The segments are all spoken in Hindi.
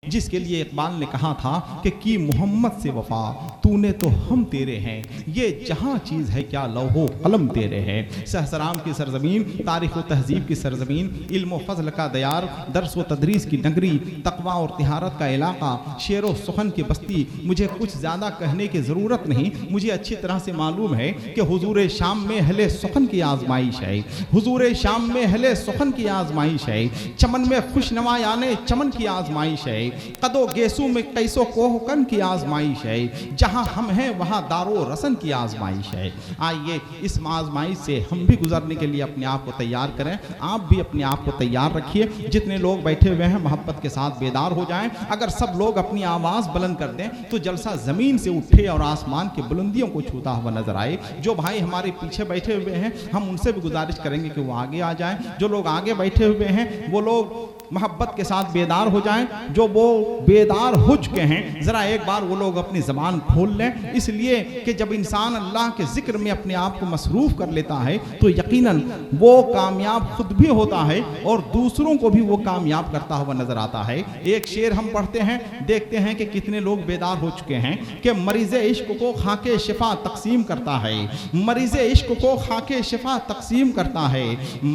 जिसके लिए इकबाल ने कहा था कि मोहम्मद से वफा तूने तो हम तेरे हैं, ये जहां चीज़ है क्या लौहो कलम तेरे हैं। सहसराम की सरजमीन, तारीख़ व तहजीब की सरजमीन, इल्म व फजल का दयार, दर्स व तदरीस की नगरी, तकवा और तिहारत का इलाका, शेर व सुखन की बस्ती। मुझे कुछ ज़्यादा कहने की ज़रूरत नहीं, मुझे अच्छी तरह से मालूम है कि हुजूर शाम में अहले सुखन की आजमाइश है, हुजूर शाम में अहले सुखन की आजमाइश है, चमन में खुशनवा याने चमन की आजमाइश है, कदो गेसू में कैसो कोहकन की आजमाइश है, जहां हम हैं वहां दारो रसन की आजमाइश है। आइए इस आजमाइश से हम भी गुजरने के लिए अपने आप को तैयार करें, आप भी अपने आप को तैयार रखिए। जितने लोग बैठे हुए हैं मोहब्बत के साथ बेदार हो जाएं। अगर सब लोग अपनी आवाज़ बुलंद कर दें तो जलसा ज़मीन से उठे और आसमान की बुलंदियों को छूता हुआ नजर आए। जो भाई हमारे पीछे बैठे हुए हैं हम उनसे भी गुजारिश करेंगे कि वो आगे आ जाएं। जो लोग आगे बैठे हुए हैं वो लोग मोहब्बत के साथ बेदार हो जाएं। जो वो बेदार हो चुके हैं ज़रा एक बार वो लोग अपनी ज़बान खोल लें, इसलिए कि जब इंसान अल्लाह के ज़िक्र में अपने आप को मसरूफ़ कर लेता है तो यकीनन वो कामयाब खुद भी होता है और दूसरों को भी वो कामयाब करता हुआ नज़र आता है। एक शेर हम पढ़ते हैं, देखते हैं कि कितने लोग बेदार हो चुके हैं कि मरीज़े इश्क को खाके शिफा तकसीम करता है, मरीज़े इश्क को खाके शिफा तकसीम करता है,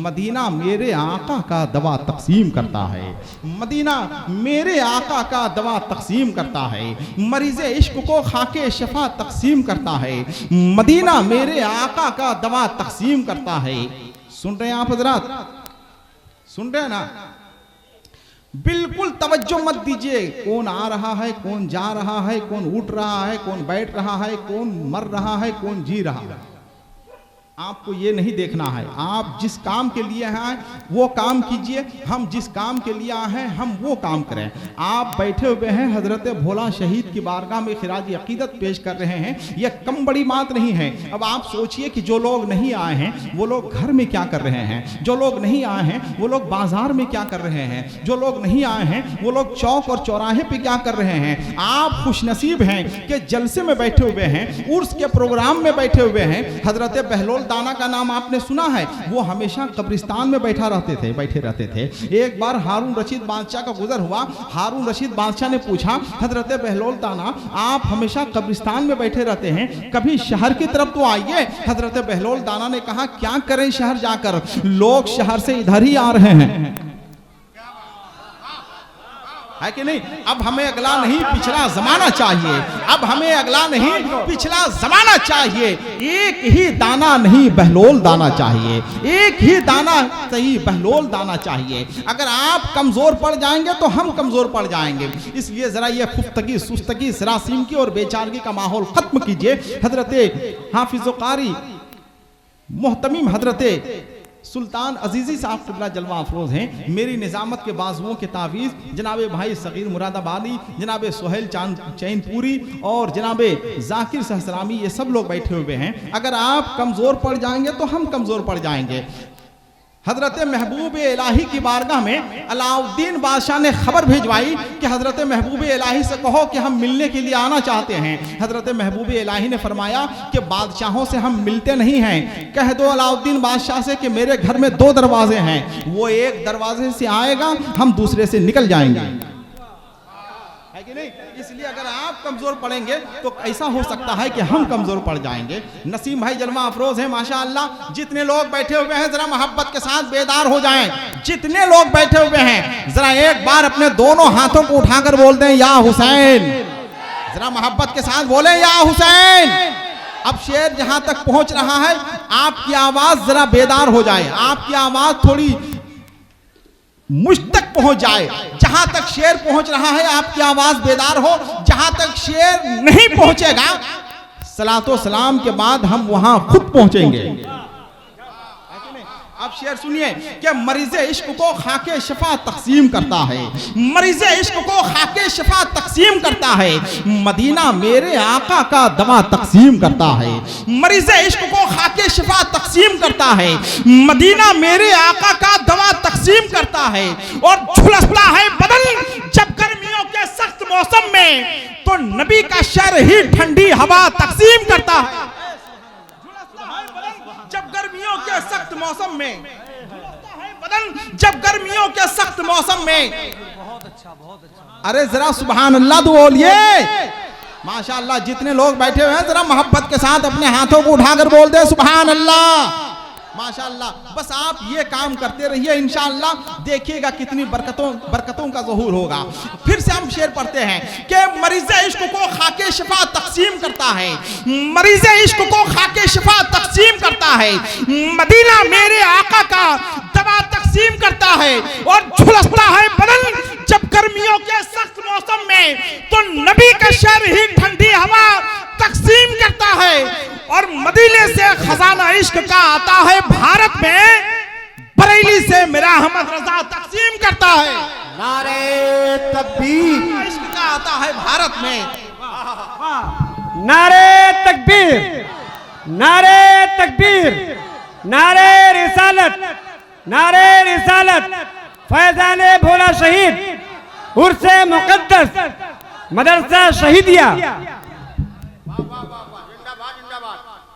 मदीना मेरे आका का दवा तकसीम करता है, मदीना मेरे आका का दवा तकसीम करता है, मरीज़े इश्क को खाके शिफा तकसीम करता है, मदीना मेरे आका का दवा तकसीम करता है। सुन रहे हैं आप हजरात, सुन रहे हैं ना? बिल्कुल तवज्जो मत दीजिए, कौन आ रहा है, कौन जा रहा है, कौन उठ रहा है, कौन बैठ रहा है, कौन मर रहा है, कौन जी रहा है। आपको ये नहीं देखना है, आप जिस काम के लिए हैं वो काम कीजिए, हम जिस काम के लिए आए हैं हम वो काम करें। आप बैठे हुए हैं हजरत भोला शहीद की बारगाह में खिराज अकीदत पेश कर रहे हैं, यह कम बड़ी बात नहीं है। अब आप सोचिए कि जो लोग नहीं आए हैं वो लोग घर में क्या कर रहे हैं, जो लोग नहीं आए हैं वो लोग बाजार में क्या कर रहे हैं, जो लोग नहीं आए हैं वो लोग चौक और चौराहे पे क्या कर रहे हैं। आप खुशनसीब हैं कि जलसे में बैठे हुए हैं, उर्स के प्रोग्राम में बैठे हुए हैं। हजरत बहलोल दाना का नाम आपने सुना है, वो हमेशा कब्रिस्तान में बैठे रहते थे। एक बार हारून रशीद बादशाह का गुजर हुआ, हारून रशीद बादशाह ने पूछा हजरत बहलोल दाना आप हमेशा कब्रिस्तान में बैठे रहते हैं, कभी शहर की तरफ तो आइए। हजरत बहलोल दाना ने कहा क्या करें शहर जाकर, लोग शहर से इधर ही आ रहे हैं, है कि नहीं। अब हमें अगला नहीं पिछला जमाना चाहिए, अब हमें अगला नहीं पिछला जमाना चाहिए। एक ही दाना नहीं बहलोल दाना चाहिए, एक ही दाना सही बहलोल दाना चाहिए। अगर आप कमजोर पड़ जाएंगे तो हम कमजोर पड़ जाएंगे, इसलिए जरा ये खुफ्तगी सुस्तगी सरासीम की और बेचारगी का माहौल खत्म कीजिए। हजरत हाफिज़ कारी मोहतमीम हजरत सुल्तान अजीज़ी साहब क़िबला जलवा अफरोज़ हैं। मेरी निज़ामत के बाजुओं के तावीज़ जनाब भाई सग़ीर मुरादाबादी, जनाब सुहेल चैनपुरी और जनाब ज़ाकिर सहसरामी, ये सब लोग बैठे हुए हैं। अगर आप कमज़ोर पड़ जाएंगे तो हम कमज़ोर पड़ जाएंगे। हजरत महबूब इलाही की बारगाह में अलाउद्दीन बादशाह ने खबर भिजवाई कि हजरत महबूब इलाही से कहो कि हम मिलने के लिए आना चाहते हैं। हजरत महबूब इलाही ने फरमाया कि बादशाहों से हम मिलते नहीं हैं, कह दो अलाउद्दीन बादशाह से कि मेरे घर में 2 दरवाजे हैं, वो एक दरवाजे से आएगा हम दूसरे से निकल जाएंगे, है कि नहीं। इसलिए अगर आप कमजोर पड़ेंगे तो ऐसा हो सकता है कि हम कमजोर पड़ जाएंगे। नसीम भाई जलवा अफरोज है माशाअल्लाह। जितने लोग बैठे हुए हैं जरा मोहब्बत के साथ बेदार हो जाएं। जितने लोग बैठे हुए हैं जरा एक बार अपने दोनों हाथों को उठाकर बोल दें या हुसैन, जरा मोहब्बत के साथ बोले या हुसैन। अब शेर जहां तक पहुंच रहा है आपकी आवाज जरा बेदार हो जाए, आपकी आवाज थोड़ी मुझ तक पहुंच जाए। जहां तक शेर पहुंच रहा है आपकी आवाज बेदार हो, जहां तक शेर नहीं पहुंचेगा सलातो सलाम के बाद हम वहां खुद पहुंचेंगे। अब शेर सुनिए कि मरीज़े इश्क को खाके शिफा तकसीम करता है, मरीज़े इश्क को खाके शिफा तकसीम करता है, मदीना मेरे आका का दवा तकसीम करता है। मरीज़े इश्क को खाके शिफा तकसीम करता है, मदीना मेरे आका का दवा तकसीम करता है। और झुलसता है बदन जब गर्मियों के सख्त मौसम में, तो नबी का शर ही ठंडी हवा तकसीम करता है। जब गर्मियों के सख्त मौसम में, बदन जब गर्मियों के सख्त मौसम में, बहुत अच्छा अरे जरा सुभान अल्लाह तो बोलिए। माशाअल्लाह, जितने लोग बैठे हुए हैं जरा मोहब्बत के साथ अपने हाथों को उठाकर बोल दे सुभान अल्लाह। माशाअल्लाह, बस आप ये काम करते रहिए, इंशाअल्लाह देखिएगा कितनी बरकतों का ज़हूर होगा। फिर से हम शेर पढ़ते हैं कि मरीज़ इश्क को खाके शिफा तकसीम करता है, मरीज़ इश्क को खाके शिफा तकसीम करता है, मदीना मेरे आका का दवा तकसीम करता है और झुलसता है बदन जब गर्मियों के सख्त मौसम में तो नबी का शहर ही ठंडी हवा तकसीम करता है और मदीने से खजाना इश्क का आता है भारत में, बरेली से मेरा अहमद रजा तकसीम करता है। नारे तकबीर, इश्क का आता है भारत में। नारे तकबीर, नारे तकबीर, नारे रिसालत, नारे रिसालत, फैजाने भोला शहीद उर्से मुकद्दस मदरसा शहीदिया।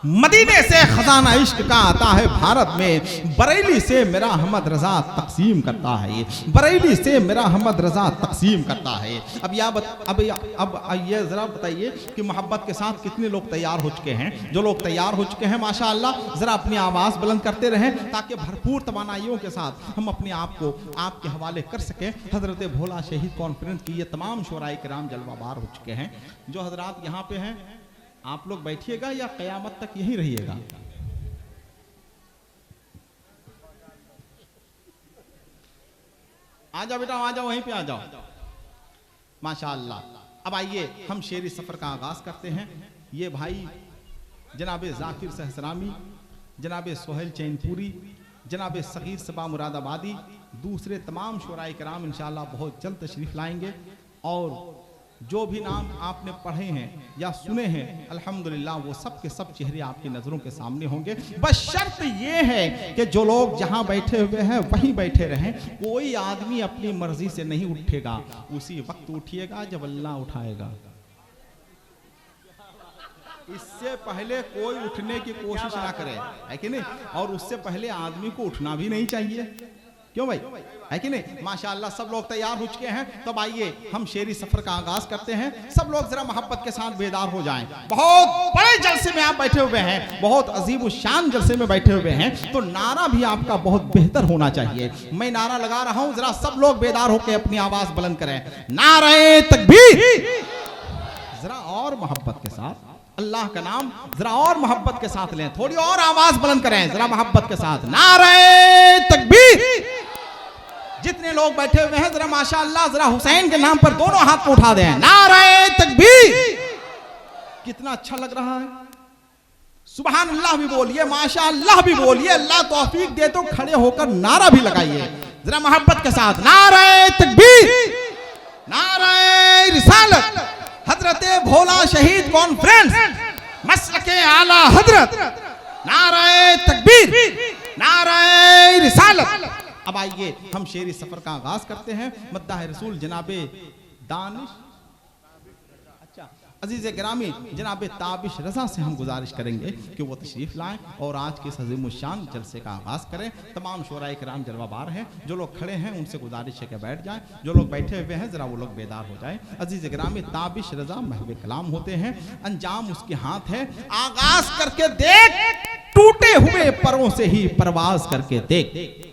मदीने से खजाना इश्क का आता है भारत में, बरेली से मेरा अहमद रजा तकसीम करता है, बरेली से मेरा अहमद रजा तकसीम करता है। अब ये जरा बताइए कि मोहब्बत के साथ कितने लोग तैयार हो चुके हैं। जो लोग तैयार हो चुके हैं माशाअल्लाह जरा अपनी आवाज़ बुलंद करते रहें ताकि भरपूर तवानाइयों के साथ हम अपने आप को आपके हवाले कर सकें। हजरत भोला शहीद कॉन्फ्रेंस की ये तमाम शोराए किराम जलवाबार हो चुके हैं। जो हजरात यहाँ पे हैं आप लोग बैठिएगा या क़यामत तक यहीं रहिएगा? आ जाओ बेटा, आ जाओ, वहीं पे आ जाओ। माशाअल्लाह, अब आइए हम शेरी सफर का आगाज करते हैं। ये भाई जनाबे जाकिर सहसरामी, जनाबे सोहेल चैनपुरी, जनाबे सगीर सबा मुरादाबादी, दूसरे तमाम शोराए किराम इंशाअल्लाह बहुत जल्द तशरीफ लाएंगे। और जो भी नाम आपने पढ़े हैं या सुने हैं अल्हम्दुलिल्लाह वो सब के सब चेहरे आपकी नज़रों के सामने होंगे। बस शर्त ये है कि जो लोग जहां बैठे हुए हैं वहीं बैठे रहें। कोई आदमी अपनी मर्जी से नहीं उठेगा, उसी वक्त उठिएगा जब अल्लाह उठाएगा। इससे पहले कोई उठने की कोशिश ना करे, है कि नहीं? और उससे पहले आदमी को उठना भी नहीं चाहिए, क्यों भाई, है कि नहीं? माशाअल्लाह सब लोग तैयार हो चुके हैं। तब आइए हम शेरी सफर का आगाज करते हैं। सब लोग जरा मोहब्बत के साथ बेदार हो जाएं। बहुत बड़े जलसे में आप बैठे हुए हैं, बहुत अजीब शान जलसे में बैठे हुए हैं, तो नारा भी आपका बहुत बेहतर होना चाहिए। मैं नारा लगा रहा हूं, जरा सब लोग बेदार होकर अपनी आवाज बुलंद करें। नारे तकबीर, जरा और मोहब्बत के साथ अल्लाह का नाम जरा और मोहब्बत के साथ लें, थोड़ी और आवाज बुलंद करें जरा मोहब्बत के साथ। नारे तकबीर। जितने लोग बैठे हुए हैं जरा माशाअल्लाह जरा हुसैन के नाम पर दोनों हाथ को उठा दें। नारे तकबीर। कितना अच्छा लग रहा है, सुभान अल्लाह भी बोलिए, माशाअल्लाह भी बोलिए। अल्लाह तौफीक दे तो खड़े होकर नारा भी लगाइए जरा मोहब्बत के साथ। नारे तकबीर, नारे रिसालत, हजरते भोला शहीद कॉन्फ्रेंस, मसलके आला हजरत। नारे तकबीर, नारे रिसालत। अब आइए हम शेरी सफर का आगाज करते हैं। मद्दाह रसूल जनाबे दानिश, अच्छा अजीज गिरामी जनाबे ताबिश रजा से हम गुजारिश करेंगे कि वो तशरीफ लाएं और आज के अज़ीमुश्शान जलसे का आगाज करें। तमाम शोराए किराम जलवाबार हैं, जो लोग खड़े हैं उनसे गुजारिश है कि बैठ जाएं, जो लोग बैठे हुए हैं जरा वो लोग बेदार हो जाएं। अजीज गिरामी ताबिश रजा महबे कलाम होते हैं, अंजाम उसके हाथ है। आगाज करके देख, टूटे हुए परों से ही परवाज करके देख।